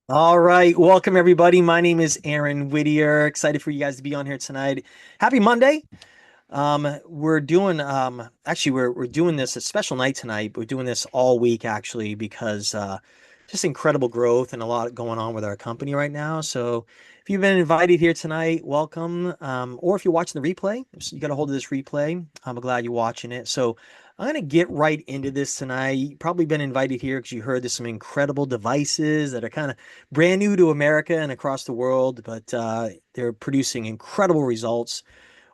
All right, welcome everybody. My name is Aaron Whittier. Excited for you guys to be on here tonight. Happy Monday. We're doing this a special night tonight. We're doing this all week actually because just incredible growth and a lot going on with our company right now. So if you've been invited here tonight, welcome. Or if you're watching the replay, you got a hold of this replay. I'm glad you're watching it. So I'm gonna get right into this tonight. You've probably been invited here because you heard there's some incredible devices that are kind of brand new to America and across the world, but they're producing incredible results.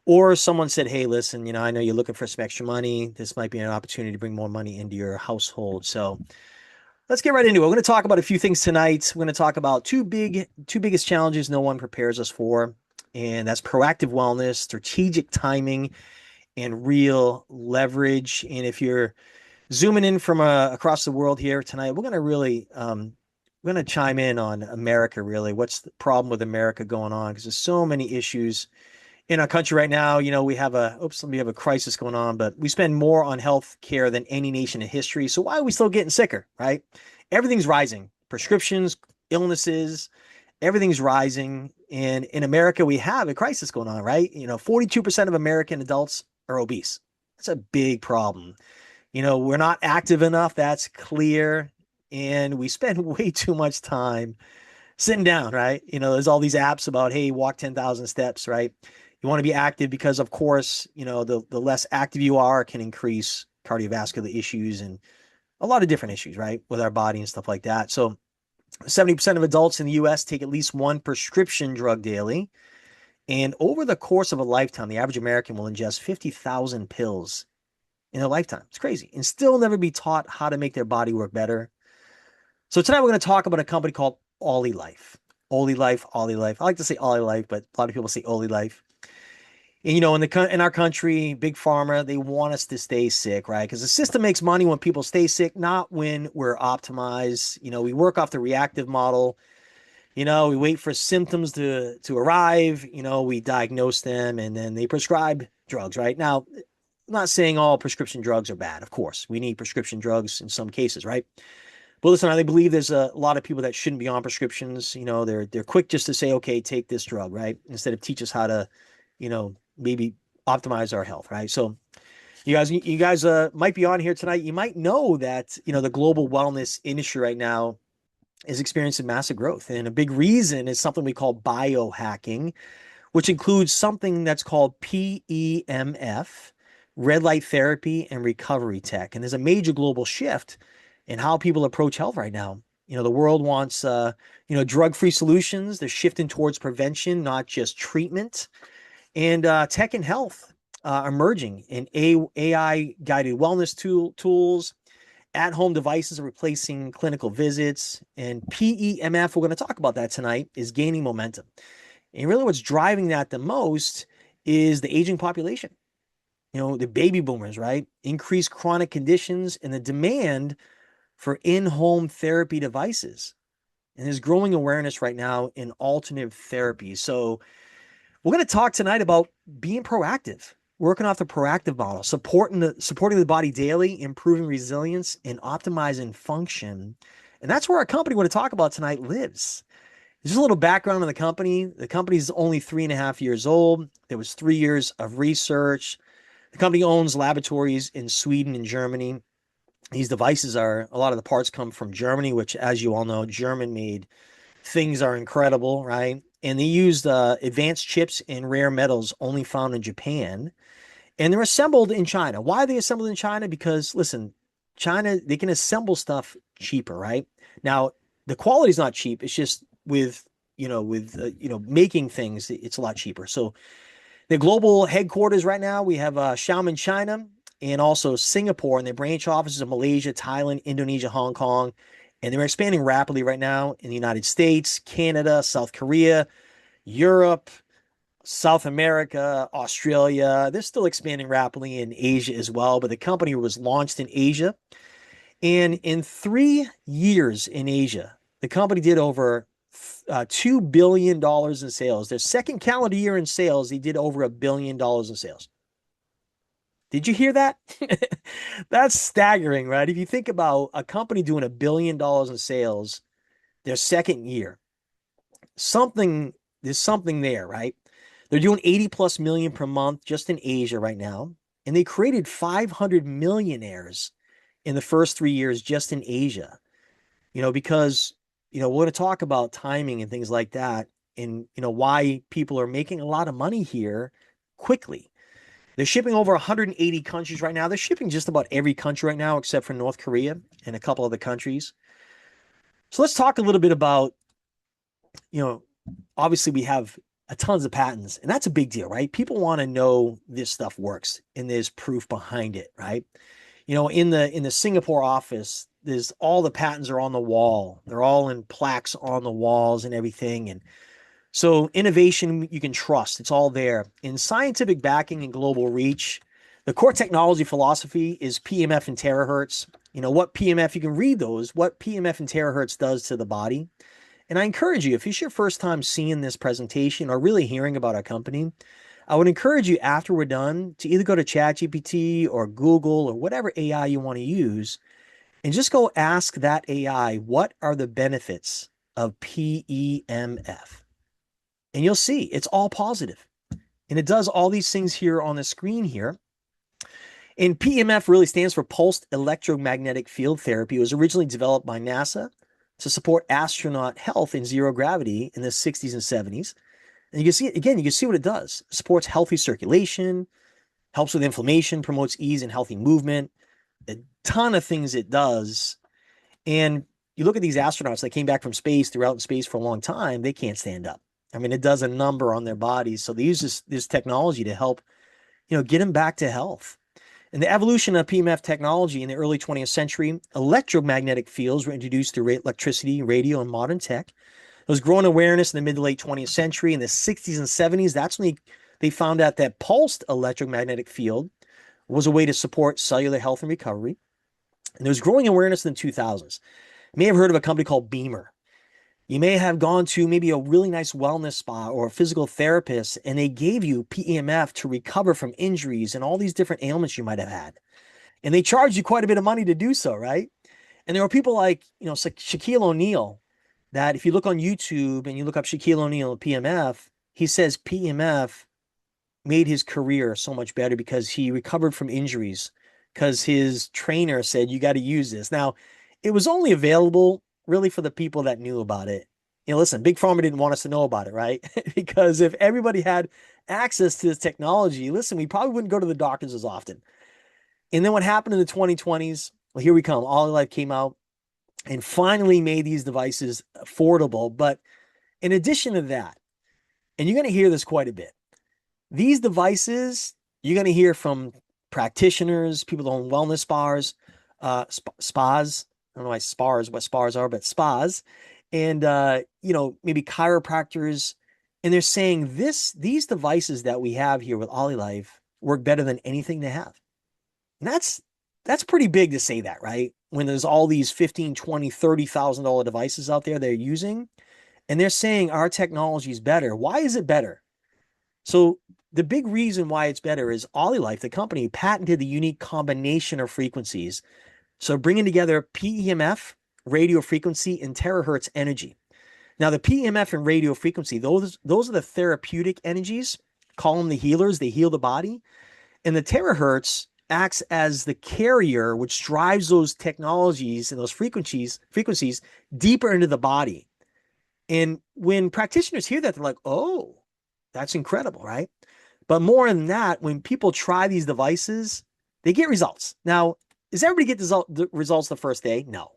Or someone said, hey, listen, I know you're looking for some extra money. This might be an opportunity to bring more money into your household. So let's get right into it. We're going to talk about a few things tonight. We're going to talk about two biggest challenges no one prepares us for. And that's proactive wellness, strategic timing, and real leverage. And if you're zooming in from across the world here tonight, we're going to chime in on America, really. What's the problem with America going on? Because there's so many issues in our country right now. We have a crisis going on, but we spend more on health care than any nation in history. So why are we still getting sicker, right? Everything's rising. Prescriptions, illnesses, everything's rising. And in America, we have a crisis going on, right? 42% of American adults are obese. That's a big problem. We're not active enough. That's clear. And we spend way too much time sitting down, right? There's all these apps about, hey, walk 10,000 steps, right? You want to be active because, of course, the less active you are can increase cardiovascular issues and a lot of different issues, right? With our body and stuff like that. So 70% of adults in the US take at least one prescription drug daily. And over the course of a lifetime, the average American will ingest 50,000 pills in their lifetime. It's crazy. And still never be taught how to make their body work better. So tonight we're going to talk about a company called Olylife. Olylife. I like to say Olylife, but a lot of people say Olylife. And in our country, big pharma, they want us to stay sick, right? Because the system makes money when people stay sick, not when we're optimized. We work off the reactive model. We wait for symptoms to arrive. We diagnose them, and then they prescribe drugs, right? Now, I'm not saying all prescription drugs are bad. Of course, we need prescription drugs in some cases, right? But listen, I believe there's a lot of people that shouldn't be on prescriptions. They're quick just to say, okay, take this drug, right? Instead of teach us how to, maybe optimize our health, right? So you guys might be on here tonight. You might know that the global wellness industry right now is experiencing massive growth, and a big reason is something we call biohacking, which includes something that's called PEMF, red light therapy, and recovery tech. And there's a major global shift in how people approach health right now. The world wants, drug-free solutions. They're shifting towards prevention, not just treatment. And tech and health emerging in AI-guided wellness tools. At-home devices are replacing clinical visits. And PEMF, we're going to talk about that tonight, is gaining momentum. And really what's driving that the most is the aging population. The baby boomers, right? Increased chronic conditions and the demand for in-home therapy devices. And there's growing awareness right now in alternative therapies. So we're going to talk tonight about being proactive, working off the proactive model, supporting the body daily, improving resilience, and optimizing function. And that's where our company we're going to talk about tonight lives. Just a little background on the company. The company is only 3.5 years old. There was 3 years of research. The company owns laboratories in Sweden and Germany. These devices a lot of the parts come from Germany, which, as you all know, German made things are incredible, right? And they used advanced chips and rare metals only found in Japan. And they're assembled in China. Why are they assembled in China? Because, listen, China, they can assemble stuff cheaper, right? Now, the quality is not cheap. It's just making things, it's a lot cheaper. So the global headquarters right now, we have Xiamen, China, and also Singapore, and their branch offices in Malaysia, Thailand, Indonesia, Hong Kong. And they're expanding rapidly right now in the United States, Canada, South Korea, Europe, South America, Australia. They're still expanding rapidly in Asia as well, but the company was launched in Asia. And in 3 years in Asia, the company did over $2 billion in sales. Their second calendar year in sales, they did over $1 billion in sales. Did you hear that? That's staggering, right? If you think about a company doing $1 billion in sales, their second year. Something, there's something there, right? They're doing 80 plus million per month just in Asia right now. And they created 500 millionaires in the first 3 years just in Asia, because, we're going to talk about timing and things like that and, why people are making a lot of money here quickly. They're shipping over 180 countries right now. They're shipping just about every country right now, except for North Korea and a couple other countries. So let's talk a little bit about, you know, obviously we have a tons of patents, and that's a big deal, right? People want to know this stuff works and there's proof behind it, right? In the Singapore office, there's all the patents are on the wall. They're all in plaques on the walls and everything. And so innovation you can trust. It's all there. In scientific backing and global reach, the core technology philosophy is PEMF and terahertz. What PEMF, you can read those, what PEMF and terahertz does to the body. And I encourage you, if it's your first time seeing this presentation or really hearing about our company, I would encourage you after we're done to either go to ChatGPT or Google or whatever AI you want to use and just go ask that AI, what are the benefits of PEMF? And you'll see it's all positive. And it does all these things here on the screen here. And PEMF really stands for Pulsed Electromagnetic Field Therapy. It was originally developed by NASA to support astronaut health in zero gravity in the 60s and 70s. And you can see it again, you can see what it does. It supports healthy circulation, helps with inflammation, promotes ease and healthy movement. A ton of things it does. And you look at these astronauts that came back from space, they're out in space for a long time, they can't stand up. I mean, it does a number on their bodies. So they use this technology to help, get them back to health. In the evolution of PEMF technology in the early 20th century, electromagnetic fields were introduced through electricity, radio, and modern tech. There was growing awareness in the mid to late 20th century. In the 60s and 70s, that's when they found out that pulsed electromagnetic field was a way to support cellular health and recovery. And there was growing awareness in the 2000s. You may have heard of a company called Beamer. You may have gone to maybe a really nice wellness spa or a physical therapist, and they gave you PEMF to recover from injuries and all these different ailments you might have had. And they charged you quite a bit of money to do so, right? And there were people like, Shaquille O'Neal, that if you look on YouTube and you look up Shaquille O'Neal PEMF, he says PEMF made his career so much better because he recovered from injuries because his trainer said, you got to use this. Now, it was only available really for the people that knew about it. Listen, Big Pharma didn't want us to know about it, right? Because if everybody had access to this technology, listen, we probably wouldn't go to the doctors as often. And then what happened in the 2020s? Well, here we come. Olylife came out and finally made these devices affordable. But in addition to that, and you're going to hear this quite a bit, these devices, you're going to hear from practitioners, people that own wellness spas. I don't know why spas, what spas are, but spas, and maybe chiropractors, and they're saying these devices that we have here with Olylife work better than anything they have. And that's pretty big to say that, right? When there's all these $15,000, $20,000, $30,000 devices out there they're using, and they're saying our technology is better. Why is it better? So the big reason why it's better is Olylife, the company, patented the unique combination of frequencies. So bringing together PEMF, radio frequency, and terahertz energy. Now, the PEMF and radio frequency, those are the therapeutic energies. Call them the healers. They heal the body. And the terahertz acts as the carrier, which drives those technologies and those frequencies deeper into the body. And when practitioners hear that, they're like, oh, that's incredible, right? But more than that, when people try these devices, they get results. Now, does everybody get the results the first day? No.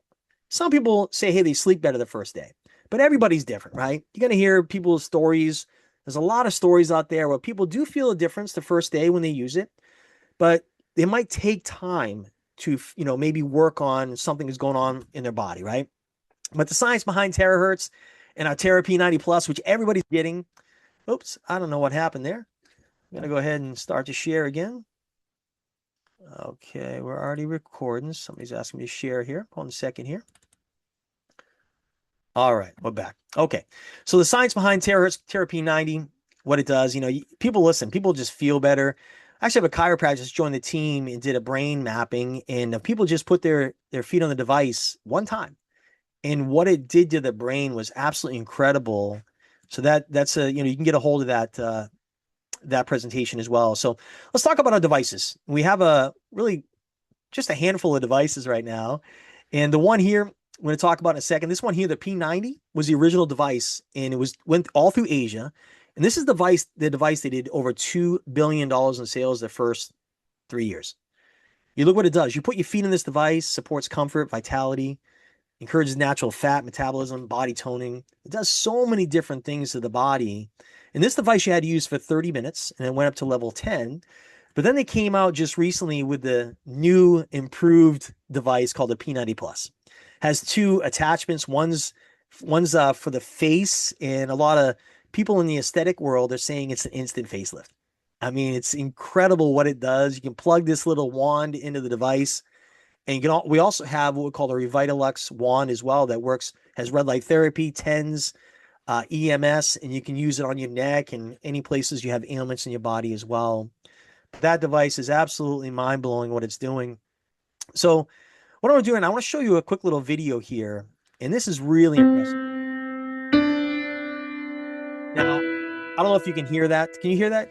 Some people say, hey, they sleep better the first day. But everybody's different, right? You're going to hear people's stories. There's a lot of stories out there where people do feel a difference the first day when they use it. But they might take time to, maybe work on something that's going on in their body, right? But the science behind terahertz and our Therapy 90 Plus, which everybody's getting. Oops, I don't know what happened there. I'm going to go ahead and start to share again. Okay, we're already recording. Somebody's asking me to share here. Hold on a second here. All right, we're back. Okay, so the science behind terahertz, Therapy 90, what it does, people listen. People just feel better. I actually have a chiropractor joined the team and did a brain mapping, and people just put their feet on the device one time, and what it did to the brain was absolutely incredible. So that's a, you can get a hold of that presentation as well. So let's talk about our devices. We have a really just a handful of devices right now. And the one here, I'm going to talk about in a second. This one here, the P90, was the original device, and it went all through Asia. And this is the device they did over $2 billion in sales the first 3 years. You look what it does. You put your feet in this device, supports comfort, vitality, encourages natural fat metabolism, body toning. It does so many different things to the body. And this device you had to use for 30 minutes, and it went up to level 10. But then they came out just recently with the new improved device called the P90 Plus. Has two attachments. One's for the face, and a lot of people in the aesthetic world are saying it's an instant facelift. I mean, it's incredible what it does. You can plug this little wand into the device, and we also have what we call the Revitalux wand as well that has red light therapy, TENS, EMS, and you can use it on your neck and any places you have ailments in your body as well. That device is absolutely mind blowing what it's doing. So, what I'm doing, I want to show you a quick little video here, and this is really impressive. Now, I don't know if you can hear that. Can you hear that,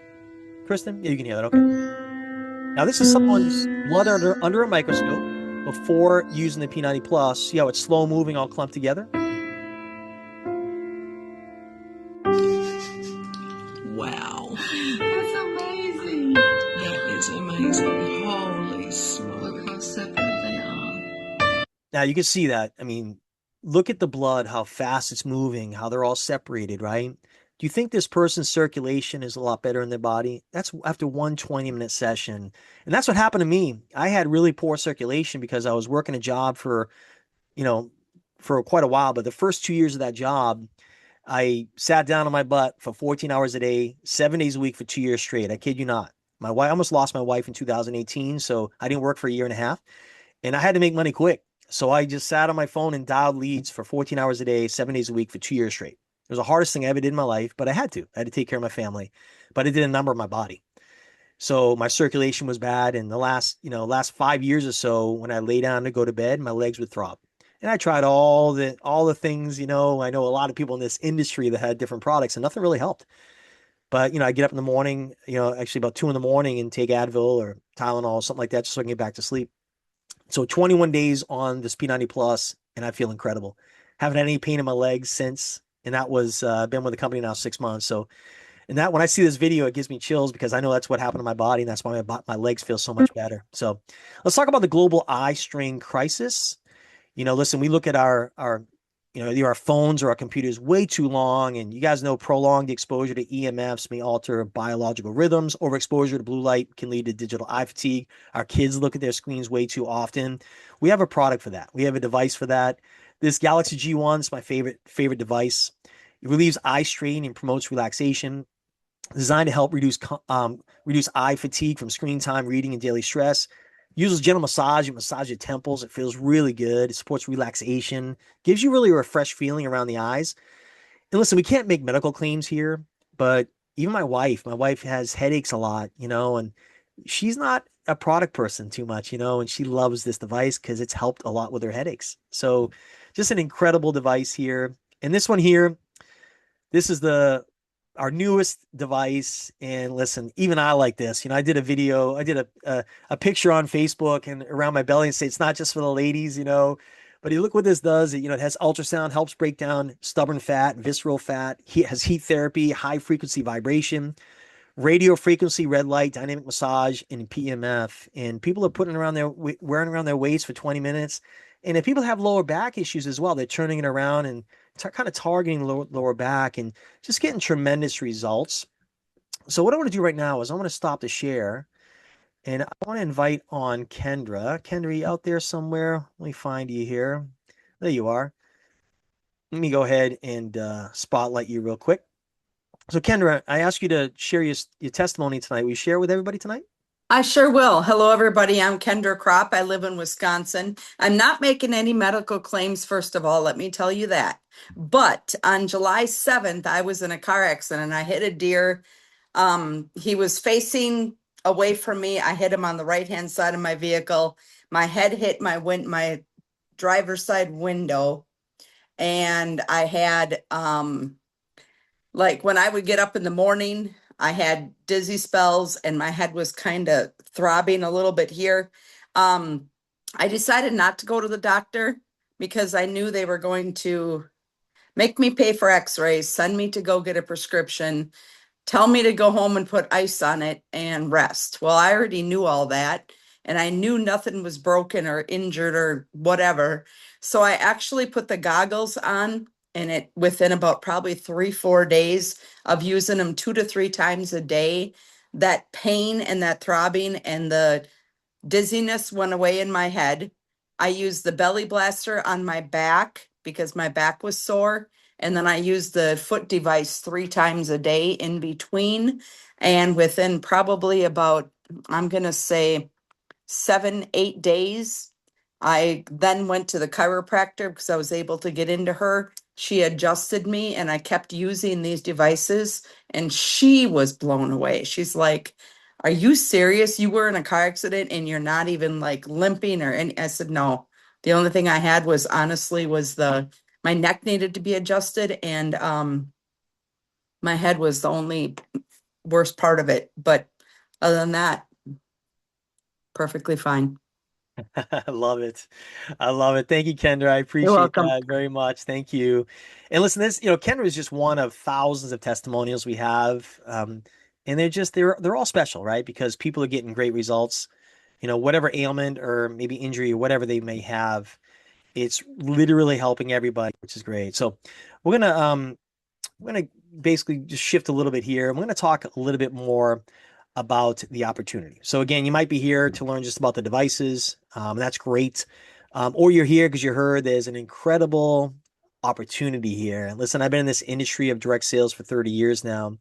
Kristen? Yeah, you can hear that. Okay. Now, this is someone's blood under a microscope before using the P90 Plus. See how it's slow moving, all clumped together? Wow. That's amazing. That is amazing. Holy smoke. Look how separate they are. Now, you can see that. I mean, look at the blood, how fast it's moving, how they're all separated, right? Do you think this person's circulation is a lot better in their body? That's after one 20-minute session. And that's what happened to me. I had really poor circulation because I was working a job you know, for quite a while. But the first 2 years of that job, I sat down on my butt for 14 hours a day, 7 days a week for 2 years straight. I kid you not. My wife, I almost lost my wife in 2018, so I didn't work for a year and a half, and I had to make money quick. So I just sat on my phone and dialed leads for 14 hours a day, 7 days a week for 2 years straight. It was the hardest thing I ever did in my life, but I had to. I had to take care of my family, but it did a number on my body. So my circulation was bad. And the last 5 years or so, when I lay down to go to bed, my legs would throb. And I tried all the things, I know a lot of people in this industry that had different products and nothing really helped. But, I get up in the morning, actually about 2 in the morning and take Advil or Tylenol, something like that, just so I can get back to sleep. So 21 days on this P90 Plus, and I feel incredible. Haven't had any pain in my legs since, and that was been with the company now 6 months. So, and that when I see this video, it gives me chills because I know that's what happened to my body, and that's why my legs feel so much better. So, let's talk about the global eye strain crisis. Listen, we look at either our phones or our computers way too long. And you guys know prolonged exposure to EMFs may alter biological rhythms. Overexposure to blue light can lead to digital eye fatigue. Our kids look at their screens way too often. We have a product for that. We have a device for that. This Galaxy G1 is my favorite device. It relieves eye strain and promotes relaxation, designed to help reduce eye fatigue from screen time, reading, and daily stress. Uses gentle massage. You massage your temples. It feels really good. It supports relaxation. Gives you really a refreshed feeling around the eyes. And listen, we can't make medical claims here, but even my wife has headaches a lot, and she's not a product person too much, and she loves this device because it's helped a lot with her headaches. So just an incredible device here. And this one here, this is our newest device. And listen, even I like this. I did a video, I did a picture on Facebook and around my belly and say it's not just for the ladies, but you look what this does. It has ultrasound, helps break down stubborn fat, visceral fat. It has heat therapy, high frequency vibration, radio frequency, red light, dynamic massage, and PMF. And people are wearing around their waist for 20 minutes. And if people have lower back issues as well, they're turning it around and kind of targeting lower back and just getting tremendous results. So what I want to do right now is I want to stop the share and I want to invite on Kendra. Kendra, you out there somewhere? Let me find you here. There you are. Let me go ahead and spotlight you real quick. So Kendra, I asked you to share your testimony tonight. Will you share with everybody tonight? I sure will. Hello, everybody. I'm Kendra Kropp. I live in Wisconsin. I'm not making any medical claims, first of all, let me tell you that. But on July 7th, I was in a car accident. I hit a deer. He was facing away from me. I hit him on the right-hand side of my vehicle. My head hit my driver's side window. and I had like when I would get up in the morning, I had dizzy spells and my head was kind of throbbing a little bit here. Um, I decided not to go to the doctor because I knew they were going to make me pay for x-rays, send me to go get a prescription, tell me to go home and put ice on it and rest. Well, I already knew all that and I knew nothing was broken or injured or whatever. So I actually put the goggles on, and it within about probably 3, 4 days of using them 2 to 3 times a day, that pain and that throbbing and the dizziness went away in my head. I used the belly blaster on my back because my back was sore. And then I used the foot device 3 times a day in between. And within probably about, I'm going to say 7, 8 days, I then went to the chiropractor because I was able to get into her. She adjusted me and I kept using these devices, and she was blown away. She's like, "Are you serious? You were in a car accident and you're not even like limping or any?" I said, "No. The only thing I had was honestly was the my neck needed to be adjusted, and my head was the only worst part of it. But other than that, perfectly fine." I love it. I love it. Thank you, Kendra. I You're appreciate welcome. that very much. Thank you. And listen, Kendra is just one of thousands of testimonials we have. And they're all special, right? Because people are getting great results, whatever ailment or maybe injury or whatever they may have, it's literally helping everybody, which is great. So we're gonna um we're going to basically just shift a little bit here. I'm going to talk a little bit more about the opportunity. So again, you might be here to learn just about the devices. That's great. Or you're here because you heard there's an incredible opportunity here. And listen, I've been in this industry of direct sales for 30 years now,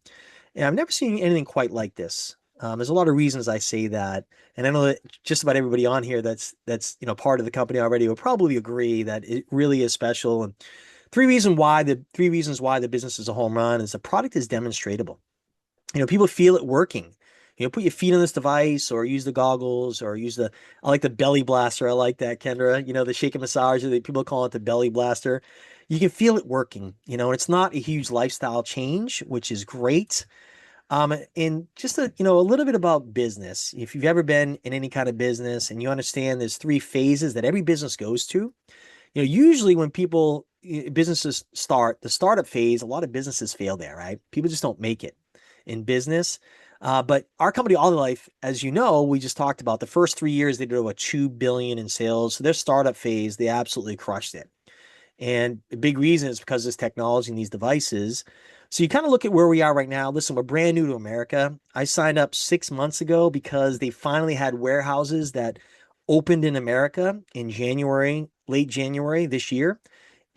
and I've never seen anything quite like this. There's a lot of reasons I say that, and I know that just about everybody on here that's part of the company already will probably agree that it really is special. And three reasons why the business is a home run is the product is demonstratable. People feel it working. Put your feet on this device or use the goggles or I like the belly blaster. I like that, Kendra. The shake and massage, people call it the belly blaster. You can feel it working, and it's not a huge lifestyle change, which is great. And just a little bit about business. If you've ever been in any kind of business and you understand there's 3 phases that every business goes to, usually when businesses start, the startup phase, a lot of businesses fail there, right? People just don't make it in business. But our company, Olylife, as you know, we just talked about the first 3 years, they did over 2 billion in sales. So their startup phase, they absolutely crushed it. And a big reason is because of this technology and these devices. So you kind of look at where we are right now. Listen, we're brand new to America. I signed up 6 months ago because they finally had warehouses that opened in America in January, late January this year.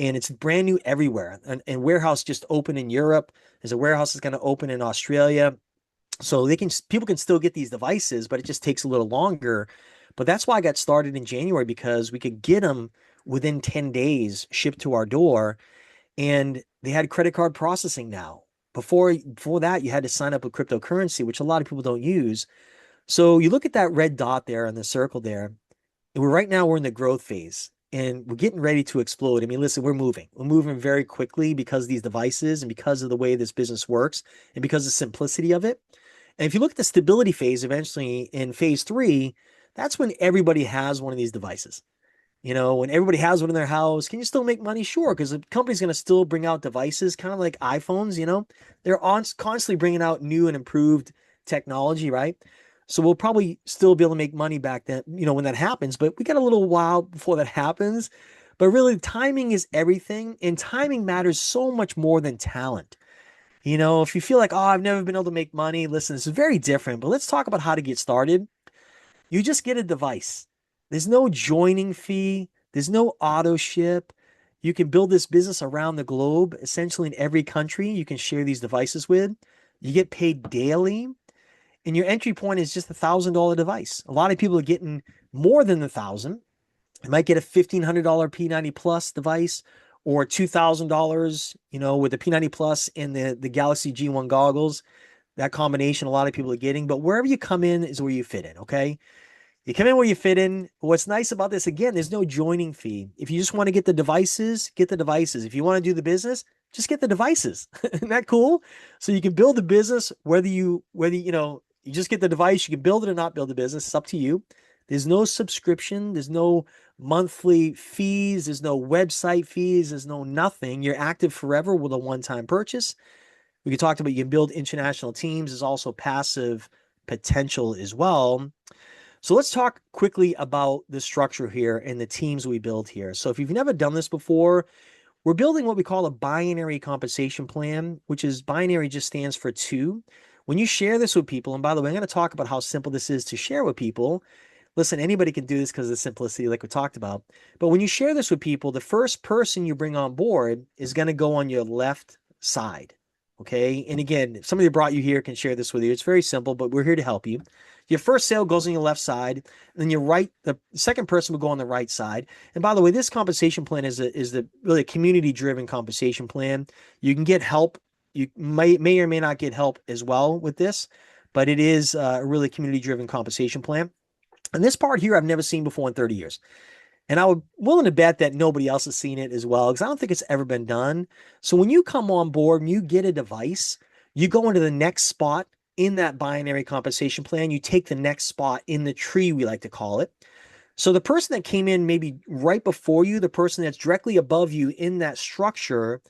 And it's brand new everywhere. And warehouse just opened in Europe. There's a warehouse that's going to open in Australia. So people can still get these devices, but it just takes a little longer. But that's why I got started in January, because we could get them within 10 days shipped to our door. And they had credit card processing now. Before that, you had to sign up with cryptocurrency, which a lot of people don't use. So you look at that red dot there in the circle there. And we're in the growth phase and we're getting ready to explode. I mean, listen, we're moving. We're moving very quickly because of these devices and because of the way this business works and because of the simplicity of it. And if you look at the stability phase, eventually in phase 3, that's when everybody has one of these devices. When everybody has one in their house, can you still make money? Sure, because the company's going to still bring out devices, kind of like iPhones. They're constantly bringing out new and improved technology, right? So we'll probably still be able to make money back then, when that happens. But we got a little while before that happens. But really, timing is everything, and timing matters so much more than talent. If you feel like, oh, I've never been able to make money, listen, this is very different. But let's talk about how to get started. You just get a device. There's no joining fee. There's no auto ship. You can build this business around the globe, essentially in every country you can share these devices with. You get paid daily, and your entry point is just $1,000 device. A lot of people are getting more than 1,000. You might get a $1,500 P90 Plus device or $2,000, with the P90 Plus and the Galaxy G1 goggles. That combination, a lot of people are getting. But wherever you come in is where you fit in, okay? You come in where you fit in. What's nice about this, again, there's no joining fee. If you just want to get the devices, get the devices. If you want to do the business, just get the devices. Isn't that cool? So you can build the business you just get the device, you can build it or not build the business. It's up to you. There's no subscription, there's no monthly fees, there's no website fees, there's no nothing. You're active forever with a one-time purchase. We talked about you can build international teams. There's also passive potential as well. So let's talk quickly about the structure here and the teams we build here. So if you've never done this before, we're building what we call a binary compensation plan, which is binary just stands for two. When you share this with people, and by the way, I'm going to talk about how simple this is to share with people. Listen, anybody can do this because of the simplicity, like we talked about. But when you share this with people, the first person you bring on board is going to go on your left side. Okay. And again, if somebody brought you here can share this with you. It's very simple, but we're here to help you. Your first sale goes on your left side, and then the second person will go on the right side. And by the way, this compensation plan is really a community-driven compensation plan. You can get help. You may or may not get help as well with this, but it is a really community-driven compensation plan. And this part here I've never seen before in 30 years. And I would willing to bet that nobody else has seen it as well, because I don't think it's ever been done. So when you come on board and you get a device, you go into the next spot in that binary compensation plan. You take the next spot in the tree, we like to call it. So the person that came in maybe right before you, the person that's directly above you in that structure,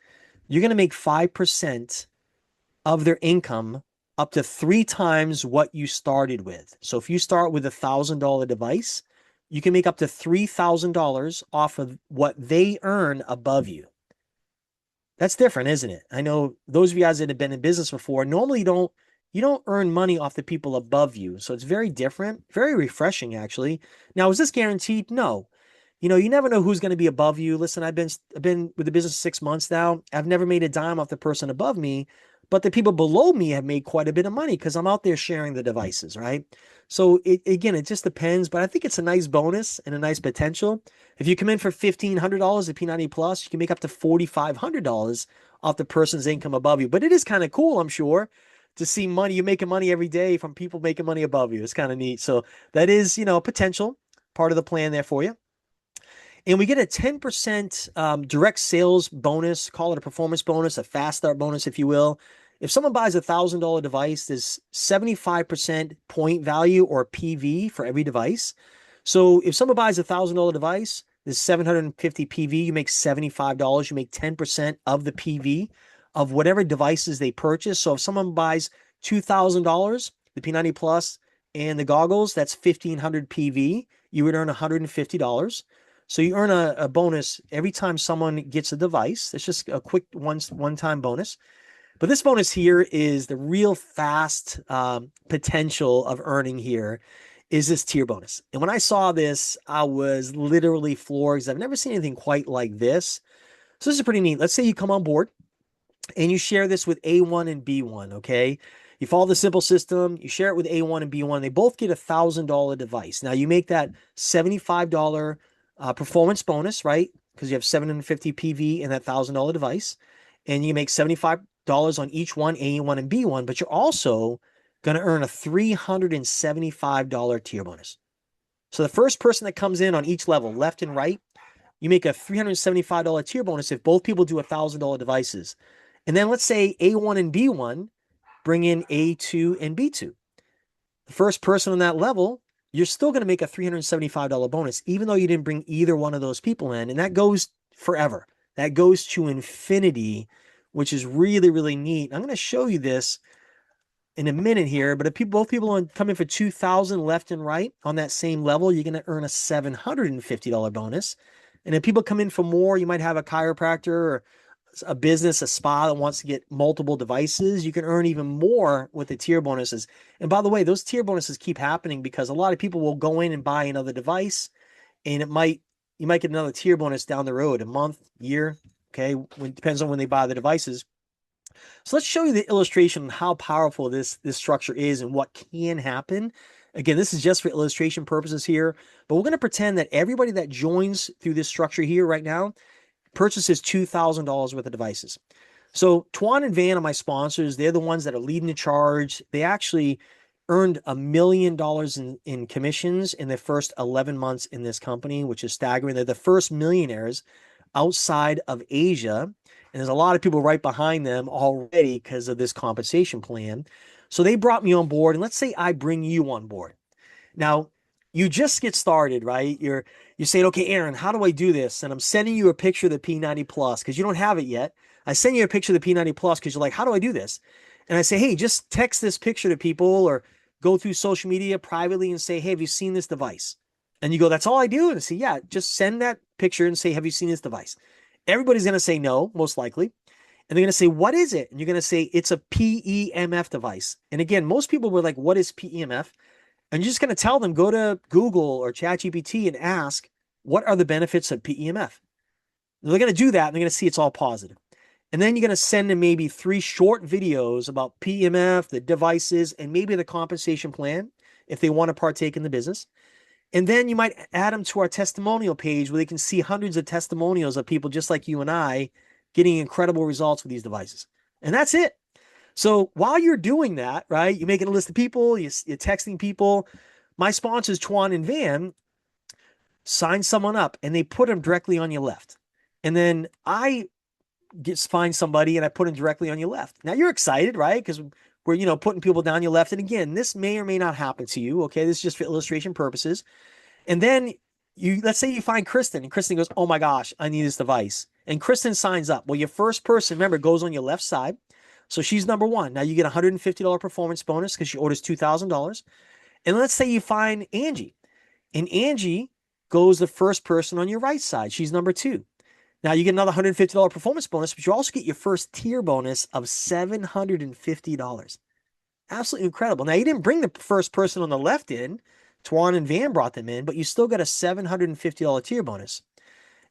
you're going to make 5% of their income up to 3 times what you started with. So if you start with $1,000 device, you can make up to $3,000 off of what they earn above you. That's different, isn't it? I know those of you guys that have been in business before, normally you don't earn money off the people above you. So it's very different, very refreshing actually. Now, is this guaranteed? No. You never know who's going to be above you. Listen, I've been with the business 6 months now. I've never made a dime off the person above me, but the people below me have made quite a bit of money because I'm out there sharing the devices, right? So it just depends, but I think it's a nice bonus and a nice potential. If you come in for $1,500 at P90 Plus, you can make up to $4,500 off the person's income above you. But it is kind of cool, I'm sure, to see money. You're making money every day from people making money above you. It's kind of neat. So that is, a potential part of the plan there for you. And we get a 10% direct sales bonus, call it a performance bonus, a fast start bonus, if you will. If someone buys $1,000 device, there's 75% point value or PV for every device. So if someone buys $1,000 device, there's 750 PV, you make $75. You make 10% of the PV of whatever devices they purchase. So if someone buys $2,000, the P90 Plus and the goggles, that's 1,500 PV. You would earn $150. So you earn a bonus every time someone gets a device. It's just a quick one-time bonus. But this bonus here is the real fast potential of earning here is this tier bonus. And when I saw this, I was literally floored because I've never seen anything quite like this. So this is pretty neat. Let's say you come on board and you share this with A1 and B1, okay? You follow the simple system, you share it with A1 and B1. They both get $1,000 device. Now you make that $75 performance bonus, right? Because you have 750 PV and that $1,000 device. And you make $75 on each one, A1 and B1, but you're also going to earn a $375 tier bonus. So the first person that comes in on each level, left and right, you make a $375 tier bonus if both people do $1,000 devices. And then let's say A1 and B1 bring in A2 and B2. The first person on that level, you're still going to make a $375 bonus, even though you didn't bring either one of those people in. And that goes forever. That goes to infinity, which is really, really neat. I'm going to show you this in a minute here, but if both people come in for 2,000 left and right on that same level, you're going to earn a $750 bonus. And if people come in for more, you might have a chiropractor or a business, a spa that wants to get multiple devices. You can earn even more with the tier bonuses. And by the way, those tier bonuses keep happening because a lot of people will go in and buy another device, and you might get another tier bonus down the road, a month, year. Okay, it depends on when they buy the devices. So let's show you the illustration on how powerful this structure is and what can happen. Again, this is just for illustration purposes here, but we're going to pretend that everybody that joins through this structure here right now purchases $2,000 worth of devices. So Tuan and Van are my sponsors. They're the ones that are leading the charge. They actually earned $1 million in commissions in their first 11 months in this company, which is staggering. They're the first millionaires outside of Asia. And there's a lot of people right behind them already because of this compensation plan. So they brought me on board. And let's say I bring you on board. Now, you just get started, right? You're saying, okay, Aaron, how do I do this? And I'm sending you a picture of the P90 Plus because you don't have it yet. I send you a picture of the P90 Plus because you're like, how do I do this? And I say, hey, just text this picture to people or go through social media privately and say, hey, have you seen this device? And you go, that's all I do? And I say, yeah, just send that picture and say, have you seen this device? Everybody's going to say no, most likely. And they're going to say, what is it? And you're going to say, it's a PEMF device. And again, most people were like, what is PEMF? And you're just going to tell them, go to Google or ChatGPT and ask, what are the benefits of PEMF? They're going to do that and they're going to see it's all positive. And then you're going to send them maybe 3 short videos about PEMF, the devices, and maybe the compensation plan if they want to partake in the business. And then you might add them to our testimonial page where they can see hundreds of testimonials of people just like you and I getting incredible results with these devices. And that's it. So while you're doing that, right, you're making a list of people, you're texting people. My sponsors, Tuan and Van, sign someone up and they put them directly on your left. And then I find somebody and I put them directly on your left. Now you're excited, right? Because we're, putting people down your left. And again, this may or may not happen to you. Okay. This is just for illustration purposes. And then let's say you find Kristen and Kristen goes, oh my gosh, I need this device. And Kristen signs up. Well, your first person, remember, goes on your left side. So she's number 1. Now you get a $150 performance bonus because she orders $2,000. And let's say you find Angie and Angie goes the first person on your right side. She's number 2. Now you get another $150 performance bonus, but you also get your first tier bonus of $750. Absolutely incredible. Now you didn't bring the first person on the left in. Tuan and Van brought them in, but you still got a $750 tier bonus.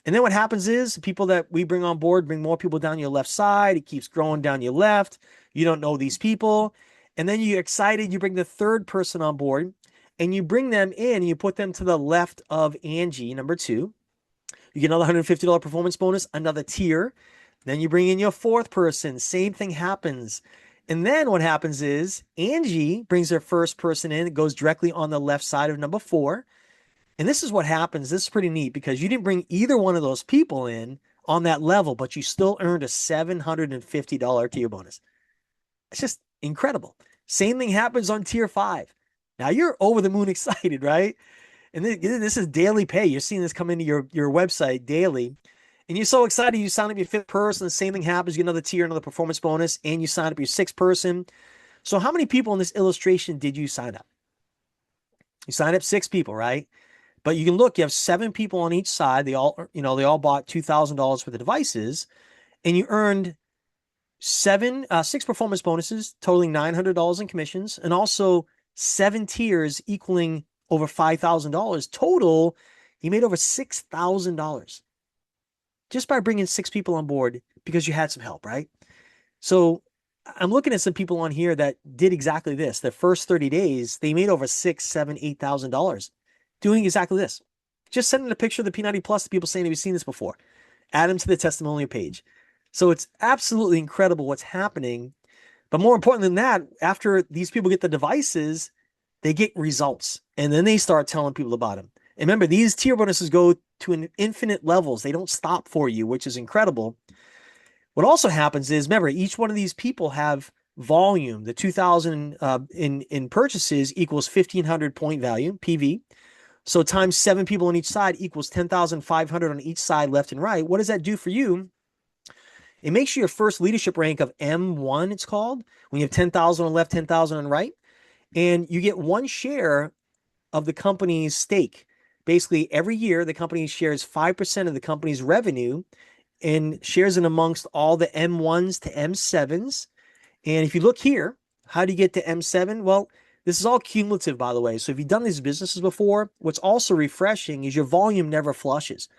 And then what happens is people that we bring on board bring more people down your left side. It keeps growing down your left. You don't know these people. And then you're excited. You bring the third person on board and you bring them in and you put them to the left of Angie, number 2. You get another $150 performance bonus, another tier. Then you bring in your fourth person. Same thing happens. And then what happens is Angie brings her first person in. It goes directly on the left side of number 4. And this is what happens. This is pretty neat because you didn't bring either one of those people in on that level, but you still earned a $750 tier bonus. It's just incredible. Same thing happens on tier 5. Now you're over the moon excited, right? And this is daily pay. You're seeing this come into your website daily. And you're so excited. You sign up your 5th person. The same thing happens. You get another tier, another performance bonus, and you sign up your 6th person. So how many people in this illustration did you sign up? You signed up 6 people, right? But you can look, you have 7 people on each side. They all bought $2,000 for the devices, and you earned 6 performance bonuses totaling $900 in commissions, and also 7 tiers equaling over $5,000 total. You made over $6,000 just by bringing 6 people on board because you had some help, right? So I'm looking at some people on here that did exactly this. The first 30 days, they made over $6,000, $7,000, $8,000 doing exactly this. Just sending a picture of the P90 Plus to people saying, have you seen this before? Add them to the testimonial page. So it's absolutely incredible what's happening. But more important than that, after these people get the devices, they get results. And then they start telling people about them. And remember, these tier bonuses go to an infinite levels. They don't stop for you, which is incredible. What also happens is, remember, each one of these people have volume. The 2,000 in purchases equals 1,500 point value, PV. So times 7 people on each side equals 10,500 on each side, left and right. What does that do for you? It makes you your first leadership rank of M1, it's called, when you have 10,000 on left, 10,000 on right. And you get 1 share of the company's stake. Basically, every year, the company shares 5% of the company's revenue and shares it amongst all the M1s to M7s. And if you look here, how do you get to M7? Well, this is all cumulative, by the way. So if you've done these businesses before, what's also refreshing is your volume never flushes.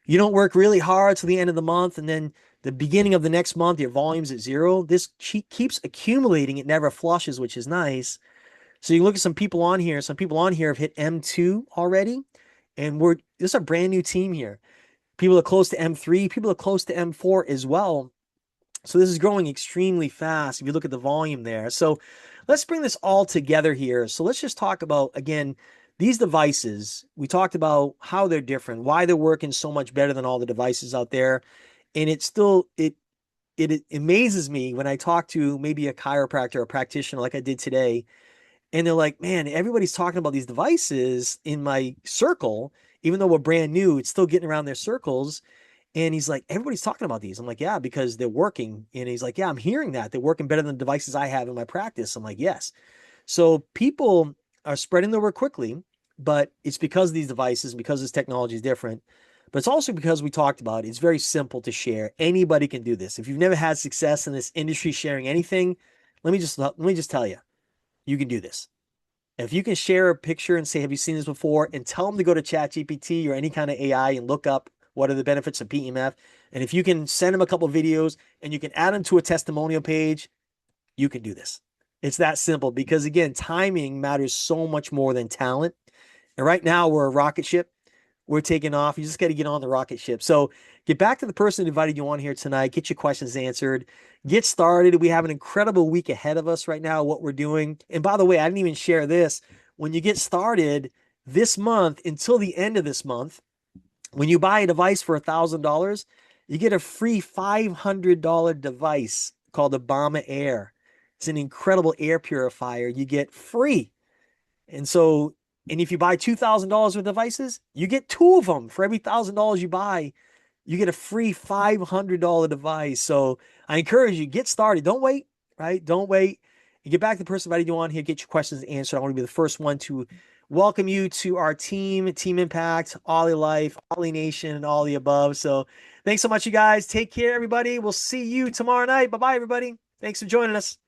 You don't work really hard till the end of the month, and then the beginning of the next month, your volume's at 0. This keeps accumulating. It never flushes, which is nice. So you look at some people on here. Some people on here have hit M2 already, and this is a brand new team here. People are close to M3. People are close to M4 as well. So this is growing extremely fast if you look at the volume there. So let's bring this all together here. So let's just talk about, again, these devices. We talked about how they're different, why they're working so much better than all the devices out there. And it amazes me when I talk to maybe a chiropractor or a practitioner like I did today, and they're like, man, everybody's talking about these devices in my circle, even though we're brand new, it's still getting around their circles. And he's like, everybody's talking about these. I'm like, yeah, because they're working. And he's like, yeah, I'm hearing that. They're working better than the devices I have in my practice. I'm like, yes. So people are spreading the word quickly, but it's because of these devices, because this technology is different. But it's also because we talked about it. It's very simple to share. Anybody can do this. If you've never had success in this industry sharing anything, let me just tell you, you can do this. If you can share a picture and say, have you seen this before? And tell them to go to ChatGPT or any kind of AI and look up what are the benefits of PEMF. And if you can send them a couple of videos and you can add them to a testimonial page, you can do this. It's that simple because, again, timing matters so much more than talent. And right now, we're a rocket ship. We're taking off. You just got to get on the rocket ship. So get back to the person who invited you on here tonight. Get your questions answered. Get started. We have an incredible week ahead of us right now, what we're doing. And by the way, I didn't even share this. When you get started this month until the end of this month, when you buy a device for $1,000, you get a free $500 device called Obama Air. It's an incredible air purifier you get free. And so, and if you buy $2,000 worth of devices, you get two of them. For every $1,000 you buy, you get a free $500 device. So I encourage you, get started. Don't wait, right? Don't wait. And get back to the person invited you on here, get your questions answered. I want to be the first one to welcome you to our team, Team Impact, Olylife, Oly Nation, and all the above. So thanks so much, you guys. Take care, everybody. We'll see you tomorrow night. Bye-bye, everybody. Thanks for joining us.